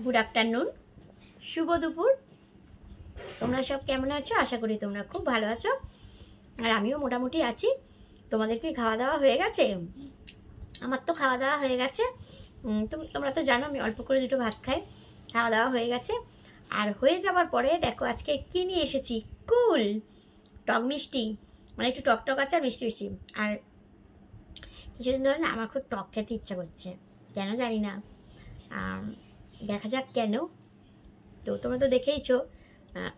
Good afternoon, শুভ দুপুর। তোমরা সব কেমন আছো? আশা করি তোমরা খুব ভালো আছো, আর আমিও মোটামুটি আছি। তোমাদের কি খাওয়া দাওয়া হয়ে গেছে? আমার তো খাওয়া দাওয়া হয়ে গেছে। তোমরা তো জানো আমি অল্প করে দুটো ভাত খাই। খাওয়া দাওয়া হয়ে গেছে, আর হয়ে যাওয়ার পরে দেখো আজকে কী নিয়ে এসেছি। কুল টক মিষ্টি, মানে একটু টক টক আছে আর মিষ্টি মিষ্টি। আর কিছুদিন ধরে না আমার খুব টক খেতে ইচ্ছা করছে, কেন জানি না। দেখা যাক কেন। তো তোমরা তো দেখেইছো,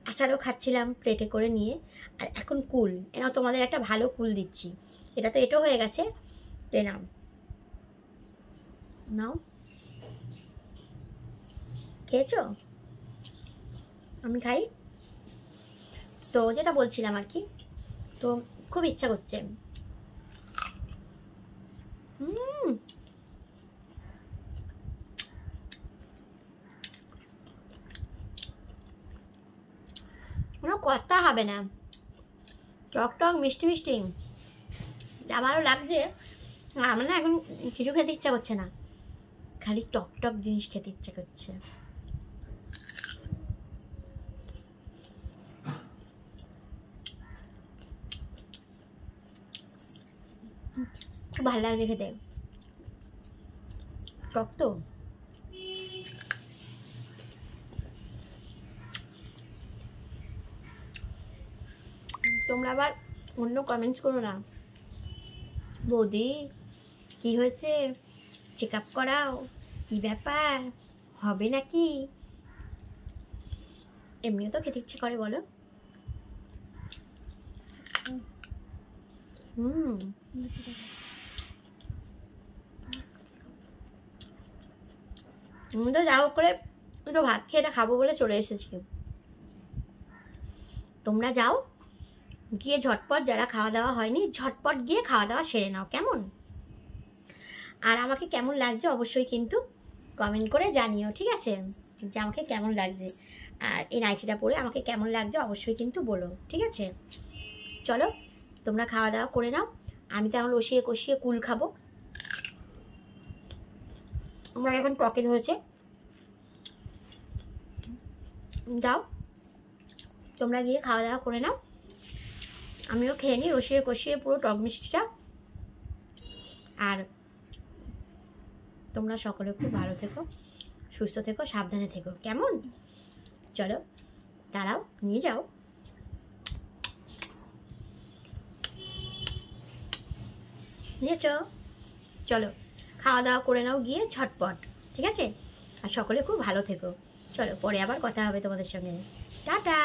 আচারও খাচ্ছিলাম প্লেটে করে নিয়ে। আর এখন কুল এনাও, তোমাদের একটা ভালো কুল দিচ্ছি। এটা তো এটো হয়ে গেছে, তো নাও নাও। খেয়েছো? আমি খাই। তো যেটা বলছিলাম আর কি, তো খুব ইচ্ছা করছে। কোনো কথা হবে না, টক টক মিষ্টি মিষ্টি যা ভালো লাগছে। আমার না এখন কিছু খেতে ইচ্ছা করছে না, খালি টক টক জিনিস খেতে ইচ্ছা করছে। খুব ভালো লাগছে খেতে, টক তো। তোমরা আবার অন্য কমেন্টস করো না, বৌদি কি হয়েছে, চেক আপ করাও, কি ব্যাপার, হবে নাকি? এমনিও তো খেতে ইচ্ছে করে, বলো। আমি তো যা হোক করে একটু ভাত খেয়ে এটা খাবো বলে চলে এসেছি। তোমরা যাও গিয়ে ঝটপট, যারা খাওয়া দাওয়া হয়নি ঝটপট গিয়ে খাওয়া দাওয়া সেরে নাও, কেমন? আর আমাকে কেমন লাগছে অবশ্যই কিন্তু কমেন্ট করে জানিও, ঠিক আছে? যে আমাকে কেমন লাগছে, আর এই নাইটিটা পরে আমাকে কেমন লাগছে অবশ্যই কিন্তু বলো, ঠিক আছে? চলো তোমরা খাওয়া দাওয়া করে নাও, আমি তো এখন রসিয়ে কষিয়ে কুল খাবো। আমরা এখন টকে ধরেছে, যাও তোমরা গিয়ে খাওয়া দাওয়া করে নাও, আমিও খেয়ে নিই রসিয়ে কষিয়ে পুরো টক মিষ্টিটা। আর তোমরা সকলে খুব ভালো থেকো, সুস্থ থেকো, সাবধানে থেকো, কেমন? চলো দাঁড়াও, নিয়ে যাও। নিয়েছ? চলো খাওয়া দাওয়া করে নাও গিয়ে ঝটপট, ঠিক আছে? আর সকলে খুব ভালো থেকো। চলো পরে আবার কথা হবে তোমাদের সঙ্গে। টাটা।